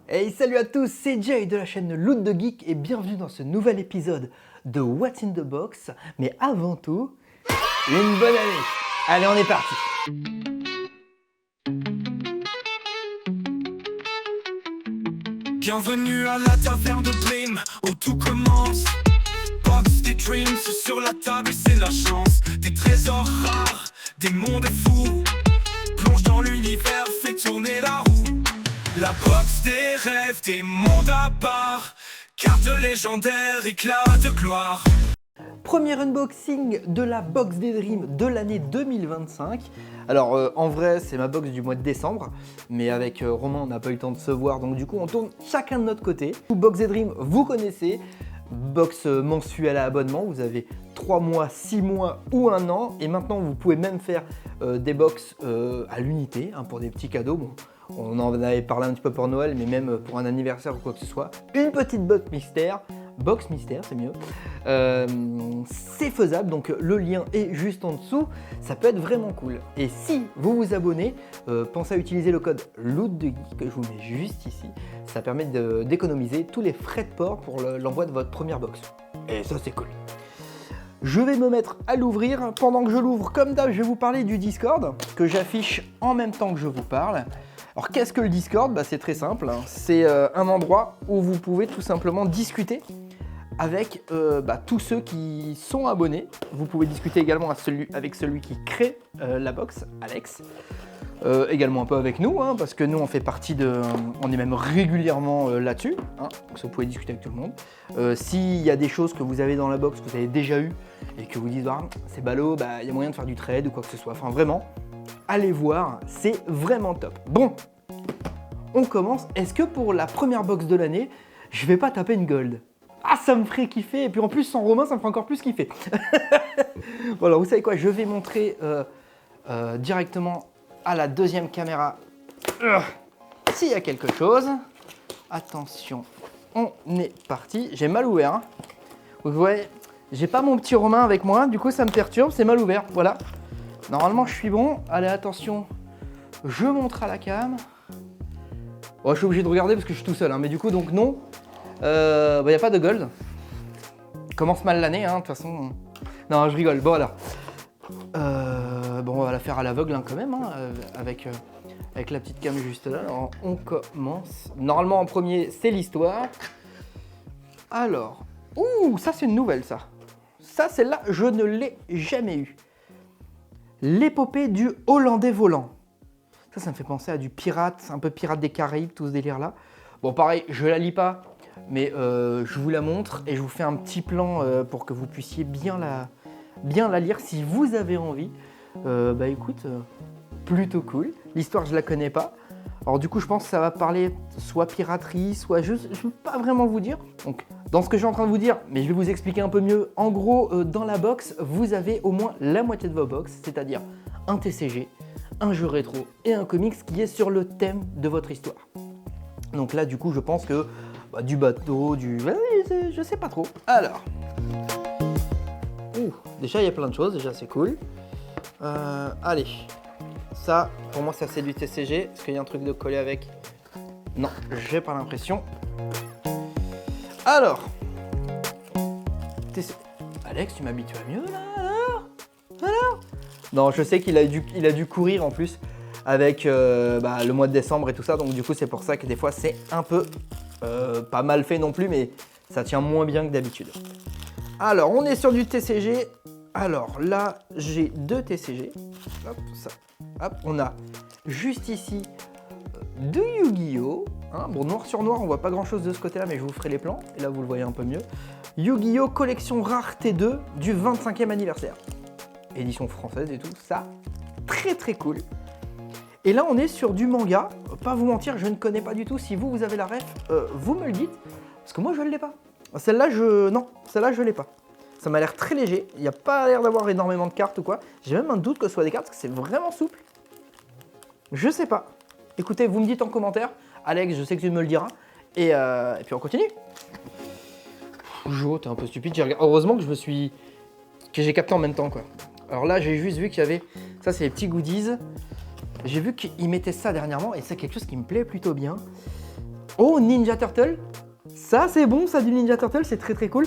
Hey, salut à tous, c'est Jay de la chaîne Loot de Geek et bienvenue dans ce nouvel épisode de What's in the Box. Mais avant tout, une bonne année. Allez, on est parti. Bienvenue à la taverne de Blim, où tout commence. Box des dreams sur la table, c'est la chance. Des trésors rares, des mondes fous. Plonge dans l'univers, fais tourner la roue. La box des rêves, des mondes à part. Carte légendaire, éclat de gloire. Premier unboxing de la box des Dreams de l'année 2025. Alors en vrai c'est ma box du mois de décembre, mais avec Romain on n'a pas eu le temps de se voir, donc du coup on tourne chacun de notre côté. Box des Dreams vous connaissez, box mensuelle à abonnement, vous avez 3 mois, 6 mois ou 1 an, et maintenant vous pouvez même faire des box à l'unité pour des petits cadeaux. Bon, on en avait parlé un petit peu pour Noël, mais même pour un anniversaire ou quoi que ce soit. Une petite box mystère, c'est mieux. C'est faisable, donc le lien est juste en dessous. Ça peut être vraiment cool. Et si vous vous abonnez, pensez à utiliser le code Loot de Geek que je vous mets juste ici. Ça permet d'économiser tous les frais de port pour l'envoi de votre première box. Et ça c'est cool. Je vais me mettre à l'ouvrir. Pendant que je l'ouvre, comme d'hab, je vais vous parler du Discord que j'affiche en même temps que je vous parle. Alors qu'est-ce que le Discord ? C'est très simple, c'est un endroit où vous pouvez tout simplement discuter avec tous ceux qui sont abonnés. Vous pouvez discuter également avec celui qui crée la box, Alex. Également un peu avec nous, parce que nous on fait partie on est même régulièrement là-dessus, donc vous pouvez discuter avec tout le monde. S'il y a des choses que vous avez dans la box que vous avez déjà eu et que vous dites c'est ballot, il y a moyen de faire du trade ou quoi que ce soit, enfin vraiment, allez voir, c'est vraiment top. Bon, on commence. Est-ce que pour la première box de l'année, je vais pas taper une gold ? Ah, ça me ferait kiffer, et puis en plus sans Romain, ça me ferait encore plus kiffer. Voilà, vous savez quoi, je vais montrer directement à la deuxième caméra s'il y a quelque chose. Attention, on est parti. J'ai mal ouvert. Vous voyez, j'ai pas mon petit Romain avec moi, du coup ça me perturbe, c'est mal ouvert, voilà. Normalement je suis bon. Allez, attention, je montre à la cam. Bon, je suis obligé de regarder parce que je suis tout seul, mais du coup donc non. Y a pas de gold. Commence mal l'année, de toute façon. Non, je rigole. Bon alors. On va la faire à l'aveugle quand même, avec la petite cam juste là. Alors, on commence. Normalement en premier c'est l'histoire. Alors, ça c'est une nouvelle ça. Ça celle-là je ne l'ai jamais eu. L'épopée du Hollandais volant. Ça me fait penser à du pirate, un peu pirate des Caraïbes, tout ce délire là. Bon pareil, je la lis pas, mais je vous la montre et je vous fais un petit plan pour que vous puissiez bien la lire si vous avez envie. Écoute, plutôt cool. L'histoire je la connais pas. Alors du coup je pense que ça va parler soit piraterie, soit je peux pas vraiment vous dire. Donc dans ce que je suis en train de vous dire, mais je vais vous expliquer un peu mieux. En gros, dans la box, vous avez au moins la moitié de vos box, c'est-à-dire un TCG, un jeu rétro et un comics qui est sur le thème de votre histoire. Donc là du coup je pense que du bateau, je sais pas trop. Alors, déjà il y a plein de choses, déjà c'est cool. Allez, ça pour moi ça c'est du TCG. Est-ce qu'il y a un truc de collé avec ? Non, j'ai pas l'impression. Alors, Alex, tu m'habitues à mieux là, alors non, je sais qu'il a dû courir en plus avec le mois de décembre et tout ça, donc du coup c'est pour ça que des fois c'est un peu pas mal fait non plus, mais ça tient moins bien que d'habitude. Alors on est sur du TCG. Alors là j'ai 2 TCG. Hop, ça. Hop, on a juste ici de Yu-Gi-Oh! Bon, noir sur noir, on voit pas grand chose de ce côté là, mais je vous ferai les plans et là vous le voyez un peu mieux. Yu-Gi-Oh! Collection rare T2 du 25e anniversaire. Édition française et tout, ça, très très cool. Et là on est sur du manga, pas vous mentir, je ne connais pas du tout. Si vous avez la ref, vous me le dites, parce que moi je ne l'ai pas. Celle-là je l'ai pas. Ça m'a l'air très léger, il n'y a pas l'air d'avoir énormément de cartes ou quoi. J'ai même un doute que ce soit des cartes, parce que c'est vraiment souple. Je sais pas. Écoutez, vous me dites en commentaire, Alex, je sais que tu me le diras, et puis on continue. Jo, t'es un peu stupide, heureusement que j'ai capté en même temps quoi. Alors là, j'ai juste vu qu'il y avait, ça c'est les petits goodies. J'ai vu qu'ils mettaient ça dernièrement et c'est quelque chose qui me plaît plutôt bien. Oh, Ninja Turtle. Ça, c'est bon, ça, du Ninja Turtle, c'est très cool.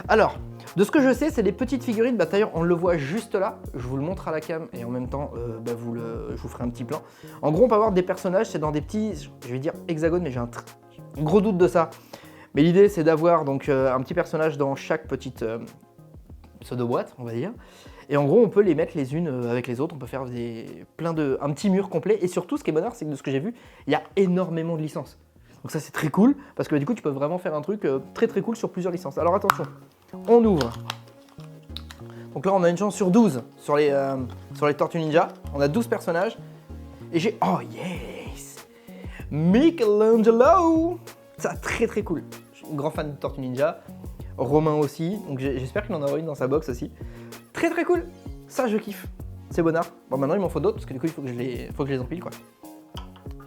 Alors, de ce que je sais, c'est des petites figurines. Bah, d'ailleurs, on le voit juste là. Je vous le montre à la cam et en même temps, je vous ferai un petit plan. En gros, on peut avoir des personnages, c'est dans des petits, je vais dire hexagones, mais j'ai un gros doute de ça. Mais l'idée, c'est d'avoir donc un petit personnage dans chaque petite pseudo-boîte, on va dire. Et en gros, on peut les mettre les unes avec les autres. On peut faire un petit mur complet. Et surtout, ce qui est bonheur, c'est que de ce que j'ai vu, il y a énormément de licences. Donc ça, c'est très cool parce que du coup, tu peux vraiment faire un truc très cool sur plusieurs licences. Alors attention, on ouvre. Donc là, on a une chance sur 12 sur les Tortues Ninja. On a 12 personnages. Et j'ai... Oh yes, Michelangelo. Ça, très cool. Je suis un grand fan de Tortues Ninja. Romain aussi. Donc j'espère qu'il en aura une dans sa box aussi. Très cool. Ça, je kiffe. C'est bonheur. Bon, maintenant, il m'en faut d'autres parce que du coup, il faut que je les empile, quoi.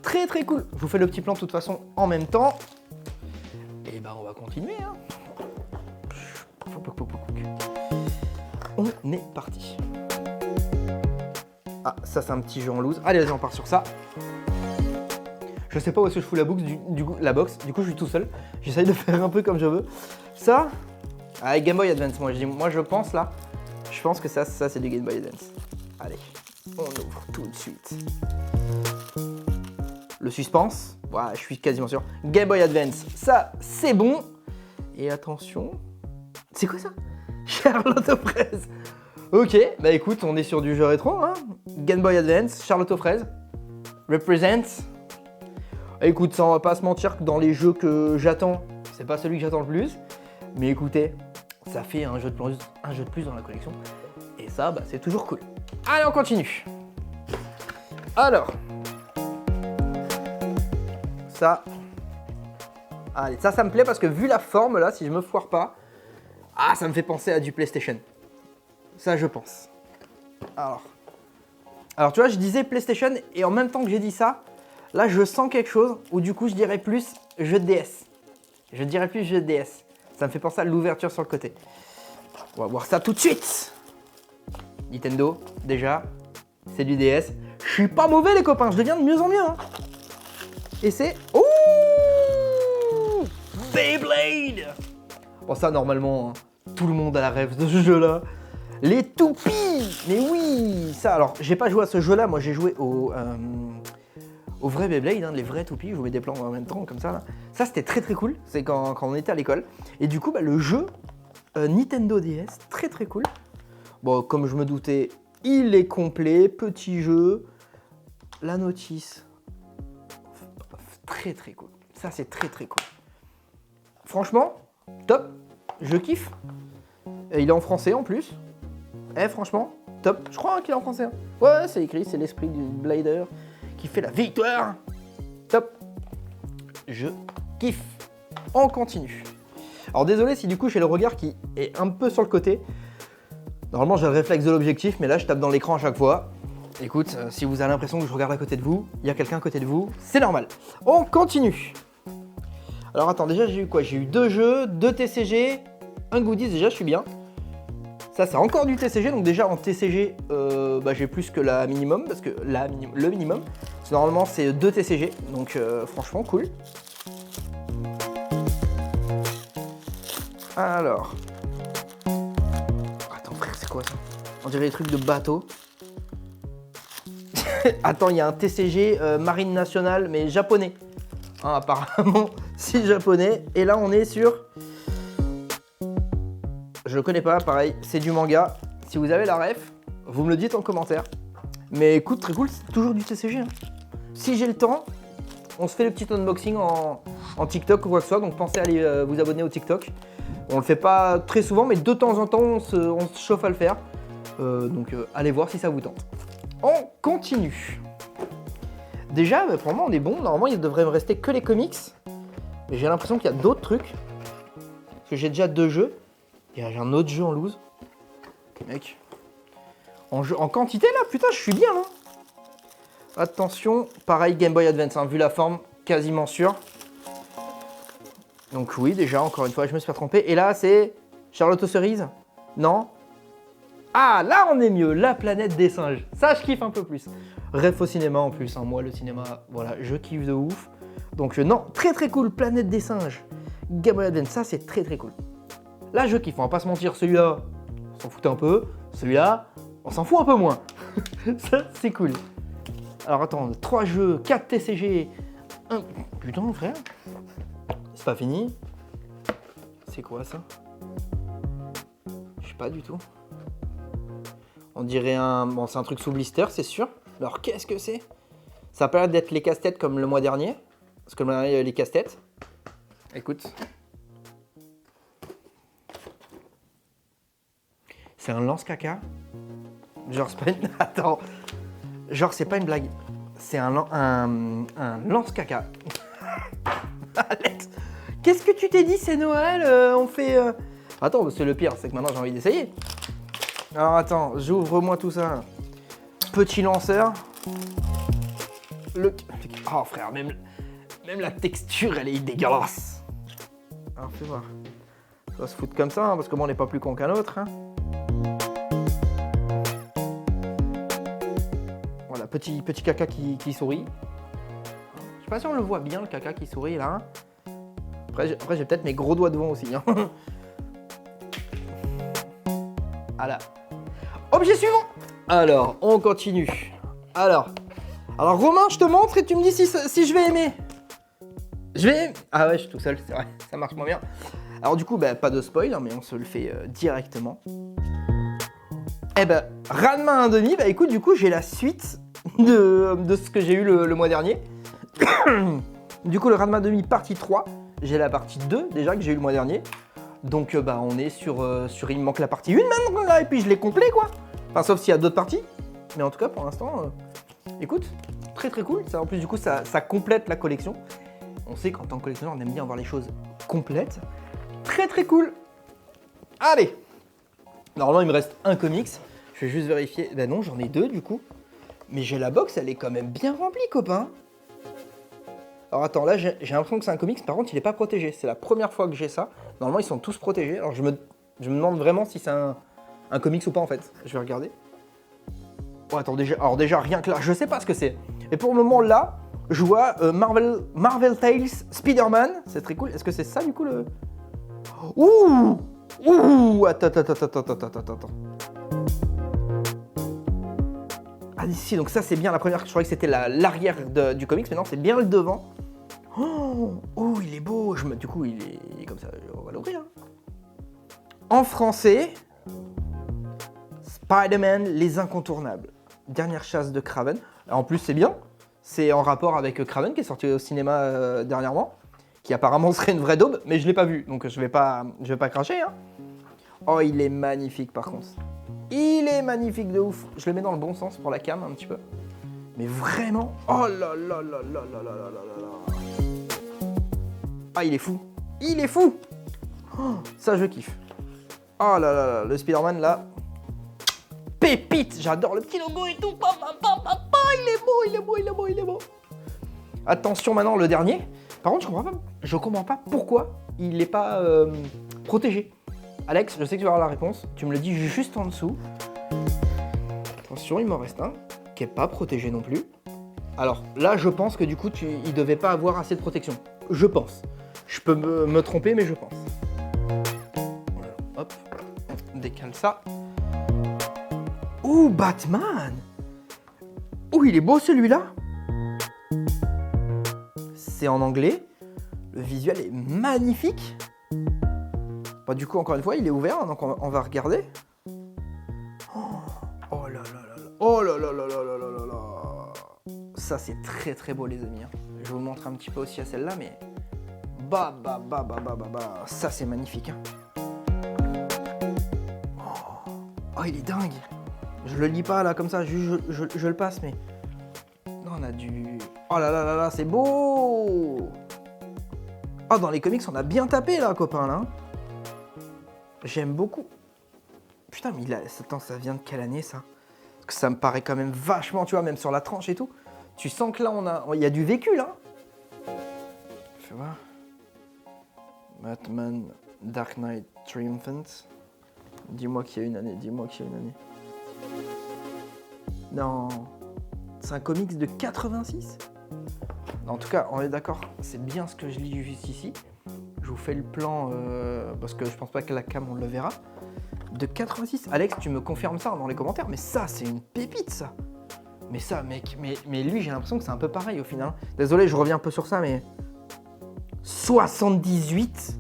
Très cool. Je vous fais le petit plan de toute façon en même temps. Et ben, on va continuer, hein. On est parti. Ah, ça, c'est un petit jeu en loose. Allez, vas-y, on part sur ça. Je sais pas où est-ce que je fous la box. Du coup, je suis tout seul. J'essaye de faire un peu comme je veux. Ça, avec Game Boy Advance, moi, je pense là. Je pense que ça c'est du Game Boy Advance. Allez, on ouvre tout de suite. Le suspense, voilà, je suis quasiment sûr. Game Boy Advance, ça c'est bon. Et attention, c'est quoi ça? Charlotte aux fraises. Ok, bah écoute, on est sur du jeu rétro, hein. Game Boy Advance, Charlotte aux fraises. Represent. Écoute, ça on va pas se mentir que dans les jeux que j'attends, c'est pas celui que j'attends le plus. Mais écoutez, ça fait un jeu de plus dans la collection. Et ça, bah, c'est toujours cool. Allez, on continue. Alors. Ça. Allez, ça me plaît parce que vu la forme, là, si je me foire pas, ça me fait penser à du PlayStation. Ça, je pense. Alors tu vois, je disais PlayStation et en même temps que j'ai dit ça, là, je sens quelque chose où du coup, je dirais plus jeu de DS. Je dirais plus jeu de DS. Ça me fait penser à l'ouverture sur le côté. On va voir ça tout de suite. Nintendo, déjà, c'est du DS. Je suis pas mauvais les copains, je deviens de mieux en mieux. Hein. Et c'est... Ouh, Beyblade. Bon ça normalement, hein, tout le monde a la rêve de ce jeu-là. Les toupies. Mais oui, ça alors, j'ai pas joué à ce jeu-là, moi j'ai joué au vrai Beyblade, hein, les vrais toupies, je vous mets des plans en même temps comme ça. Là. Ça c'était très cool, c'est quand on était à l'école. Et du coup, bah, le jeu Nintendo DS, très cool. Bon, comme je me doutais, il est complet, petit jeu. La notice, très cool. Ça c'est très cool. Franchement, top, je kiffe. Et il est en français en plus. Franchement, top. Je crois qu'il est en français. Hein. Ouais, c'est écrit, c'est l'esprit du Blader qui fait la victoire. Top. Je kiffe. On continue. Alors désolé si du coup j'ai le regard qui est un peu sur le côté. Normalement j'ai le réflexe de l'objectif, mais là je tape dans l'écran à chaque fois. Écoute, si vous avez l'impression que je regarde à côté de vous, il y a quelqu'un à côté de vous, c'est normal. On continue. Alors attends, déjà j'ai eu quoi? J'ai eu 2 jeux, 2 TCG, un goodies, déjà je suis bien. Ça c'est encore du TCG, donc déjà en TCG, j'ai plus que la minimum, parce que le minimum, normalement c'est 2 TCG, donc franchement cool. Alors... Attends frère, c'est quoi ça? On dirait des trucs de bateau. Attends, il y a un TCG Marine Nationale, mais japonais. Hein, apparemment, c'est japonais. Et là, on est sur... Je le connais pas, pareil, c'est du manga. Si vous avez la ref, vous me le dites en commentaire. Mais écoute, très cool, c'est toujours du TCG. Hein. Si j'ai le temps, on se fait le petit unboxing en TikTok ou quoi que ce soit. Donc pensez à aller vous abonner au TikTok. On le fait pas très souvent, mais de temps en temps, on se chauffe à le faire. Donc allez voir si ça vous tente. On continue. Déjà, pour moi, on est bon. Normalement, il devrait me rester que les comics. Mais j'ai l'impression qu'il y a d'autres trucs. Parce que j'ai déjà 2 jeux. Et j'ai un autre jeu en loose. Mec. En quantité, là, putain, je suis bien, là. Attention, pareil, Game Boy Advance. Hein, vu la forme, quasiment sûr. Donc oui, déjà, encore une fois, je me suis pas trompé. Et là, c'est Charlotte aux cerises? Non. Ah, là, on est mieux. La planète des singes. Ça, je kiffe un peu plus. Ref au cinéma, en plus. Hein. Moi, le cinéma, voilà, je kiffe de ouf. Donc non, très très cool, Planète des singes, Game Boy Advance, ça c'est très très cool. Là je kiffe, on va pas se mentir, celui-là, on s'en fout un peu, celui-là, on s'en fout un peu moins. Ça c'est cool. Alors attends, 3 jeux, 4 TCG, 1... Putain frère, c'est pas fini. C'est quoi ça? Je sais pas du tout. On dirait un... Bon, c'est un truc sous blister, c'est sûr. Alors, qu'est-ce que c'est? Ça a pas l'air d'être les casse-têtes comme le mois dernier. Parce que le mois dernier, il y avait les casse-têtes. Écoute. C'est un lance-caca. Genre, c'est pas une... Attends. Genre, c'est pas une blague. C'est un lance-caca. Alex, qu'est-ce que tu t'es dit? C'est Noël, on fait... Attends, c'est le pire, c'est que maintenant j'ai envie d'essayer. Alors attends, j'ouvre-moi tout ça. Petit lanceur. Oh frère, même la texture, elle est dégueulasse. Alors fais voir. Ça va se foutre comme ça, hein, parce que moi on n'est pas plus con qu'un autre. Hein. Voilà, petit caca qui sourit. Je sais pas si on le voit bien, le caca qui sourit là. Après j'ai peut-être mes gros doigts devant aussi. Hein. Voilà. Objet suivant. Alors, on continue. Alors Romain, je te montre et tu me dis si je vais aimer. Je vais... Ah ouais, je suis tout seul, c'est vrai, ça marche moins bien. Alors du coup, bah, pas de spoil, hein, mais on se le fait directement. Eh ben, Ranma 1/2, bah écoute, du coup, j'ai la suite de ce que j'ai eu le mois dernier. Du coup, le Ranma 1/2 partie 3, j'ai la partie 2 déjà que j'ai eu le mois dernier. Donc bah on est sur il me manque la partie 1 maintenant là, et puis je l'ai complet quoi. Enfin sauf s'il y a d'autres parties. Mais en tout cas pour l'instant, écoute, très très cool. Ça, en plus du coup ça complète la collection. On sait qu'en tant que collectionneur on aime bien avoir les choses complètes. Très très cool. Allez. Normalement il me reste un comics. Je vais juste vérifier. Ben non j'en ai 2 du coup. Mais j'ai la box, elle est quand même bien remplie copain. Alors attends, là j'ai l'impression que c'est un comics, par contre il n'est pas protégé. C'est la première fois que j'ai ça. Normalement ils sont tous protégés. Alors je me demande vraiment si c'est un comics ou pas en fait. Je vais regarder. Oh attends, déjà rien que là, je sais pas ce que c'est. Et pour le moment là, je vois Marvel Tales Spider-Man. C'est très cool. Est-ce que c'est ça du coup le... Ouh attends. Ah ici, donc ça c'est bien la première, je croyais que c'était l'arrière du comics, mais non c'est bien le devant. Oh il est beau, du coup il est comme ça, on va l'ouvrir. En français, Spider-Man les incontournables, dernière chasse de Kraven. En plus c'est bien, c'est en rapport avec Kraven qui est sorti au cinéma dernièrement, qui apparemment serait une vraie daube, mais je l'ai pas vu, donc je vais pas cracher. Hein. Oh il est magnifique par contre. Il est magnifique de ouf. Je le mets dans le bon sens pour la cam un petit peu. Mais vraiment. Oh là là là là là là là là là. Ah il est fou. Il est fou. Oh, ça je kiffe. Oh là là là. Le Spider-Man là. Pépite. J'adore le petit logo et tout. Il est beau. Attention maintenant le dernier. Par contre je comprends pas pourquoi il n'est pas protégé. Alex, je sais que tu vas avoir la réponse, tu me le dis juste en dessous. Attention, il m'en reste un, qui n'est pas protégé non plus. Alors là, je pense que du coup, il devait pas avoir assez de protection. Je pense. Je peux me tromper, mais je pense. Voilà. Hop, on décale ça. Ouh, Batman! Ouh, il est beau celui-là! C'est en anglais. Le visuel est magnifique. Bah, du coup, encore une fois, il est ouvert, hein, donc on va regarder. Oh là là là là. Oh là là là là là là là là. Ça, c'est très très beau, les amis. Hein. Je vous le montre un petit peu aussi à celle-là, mais... Ça, c'est magnifique. Hein. Oh, il est dingue. Je le lis pas, là, comme ça, je le passe, mais... Non, on a du... Oh là là là là, c'est beau. Oh, dans les comics, on a bien tapé, là, copain, là. J'aime beaucoup. Putain, mais attends, ça vient de quelle année, ça? Parce que ça me paraît quand même vachement, tu vois, même sur la tranche et tout. Tu sens que là, il y a du vécu, là. Fais voir. Batman Dark Knight Triumphant. Dis-moi qu'il y a une année, Non. C'est un comics de 86? En tout cas, on est d'accord, c'est bien ce que je lis juste ici. Je vous fais le plan, parce que je pense pas que la cam, on le verra. De 86. Alex, tu me confirmes ça dans les commentaires, mais ça, c'est une pépite, ça. Mais ça, mec, mais lui, j'ai l'impression que c'est un peu pareil au final. Désolé, je reviens un peu sur ça, mais... 78.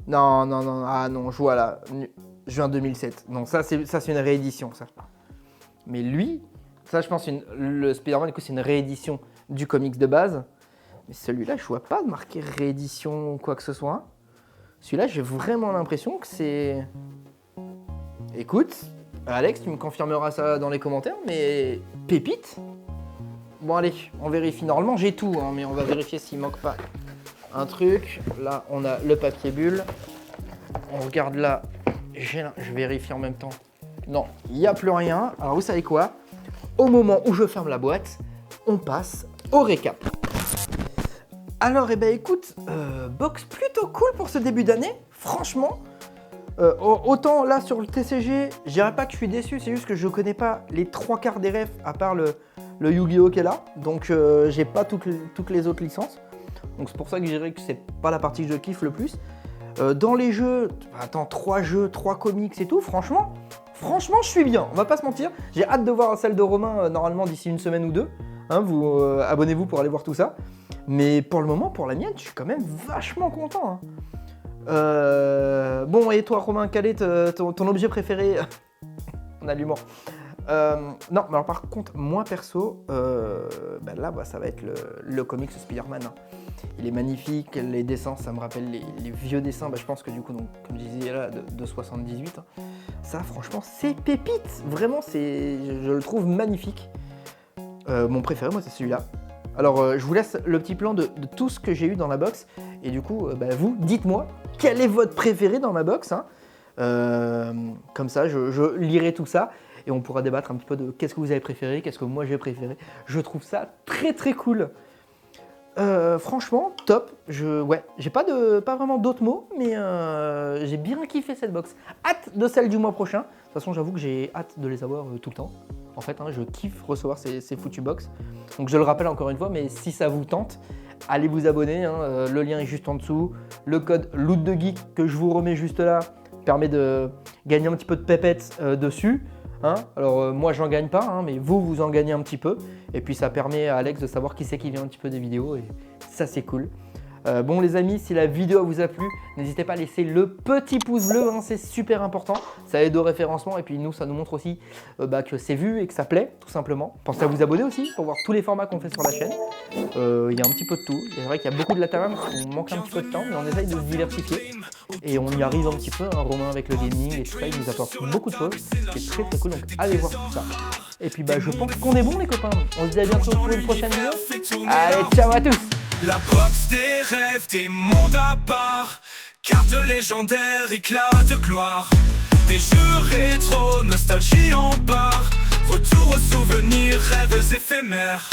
Non, ah non, je vois là, juin 2007. Non, ça c'est une réédition, ça. Mais lui, ça je pense, le Spider-Man, du coup, c'est une réédition du comics de base. Mais celui-là, je vois pas de marqué réédition ou quoi que ce soit. Celui-là, j'ai vraiment l'impression que c'est... Écoute, Alex, tu me confirmeras ça dans les commentaires, mais pépite. Bon allez, on vérifie. Normalement, j'ai tout, hein, mais on va vérifier s'il manque pas un truc. Là, on a le papier bulle. On regarde là. Je vérifie en même temps. Non, il n'y a plus rien. Alors, vous savez quoi? Au moment où je ferme la boîte, on passe au récap. Alors, eh ben, écoute, box plutôt cool pour ce début d'année. Franchement, autant là sur le TCG, je dirais pas que je suis déçu. C'est juste que je connais pas les 3/4 des refs à part le Yu-Gi-Oh qui est là. Donc, j'ai pas toutes les autres licences. Donc, c'est pour ça que je dirais que c'est pas la partie que je kiffe le plus. Dans les jeux, attends, 3 jeux, 3 comics et tout, franchement, je suis bien, on va pas se mentir. J'ai hâte de voir celle de Romain, normalement d'ici une semaine ou deux. Hein, abonnez-vous pour aller voir tout ça. Mais pour le moment, pour la mienne, je suis quand même vachement content. Hein. Bon, et toi Romain, quel est ton objet préféré en allumant? Non, mais alors par contre, moi perso, là, ça va être le comics Spider-Man. Hein. Il est magnifique, les dessins, ça me rappelle les vieux dessins. Je pense que du coup, donc, comme je disais là, de 78, hein, ça franchement, c'est pépite. Vraiment, je le trouve magnifique. Mon préféré, moi, c'est celui-là. Alors, je vous laisse le petit plan de tout ce que j'ai eu dans la box. Et du coup, vous, dites-moi, quel est votre préféré dans ma box, hein. Comme ça, je lirai tout ça. Et on pourra débattre un petit peu de qu'est-ce que vous avez préféré, qu'est-ce que moi j'ai préféré. Je trouve ça très très cool. Franchement, top. J'ai pas vraiment d'autres mots, mais j'ai bien kiffé cette box. Hâte de celle du mois prochain. De toute façon, j'avoue que j'ai hâte de les avoir tout le temps. En fait, hein, je kiffe recevoir ces foutues box. Donc je le rappelle encore une fois, mais si ça vous tente, allez vous abonner. Hein, le lien est juste en dessous. Le code Loot de Geek que je vous remets juste là permet de gagner un petit peu de pépettes dessus. Hein, alors moi j'en gagne pas, hein, mais vous en gagnez un petit peu. Et puis ça permet à Alex de savoir qui c'est qui vient un petit peu des vidéos. Et ça c'est cool. Bon les amis, si la vidéo vous a plu, n'hésitez pas à laisser le petit pouce bleu, hein, c'est super important. Ça aide au référencement et puis nous, ça nous montre aussi que c'est vu et que ça plaît, tout simplement. Pensez à vous abonner aussi pour voir tous les formats qu'on fait sur la chaîne. Il y a un petit peu de tout. C'est vrai qu'il y a beaucoup de latéral, on manque un petit peu de temps, mais on essaye de se diversifier. Et on y arrive un petit peu, hein, Romain avec le gaming et tout ça, il nous apporte beaucoup de choses. C'est très très cool, donc allez voir tout ça. Et puis je pense qu'on est bon les copains. On se dit à bientôt pour une prochaine vidéo. Allez, ciao à tous. La box des rêves, des mondes à part. Carte légendaire, éclat de gloire. Des jeux rétro, nostalgie en barre. Retour aux souvenirs, rêves éphémères.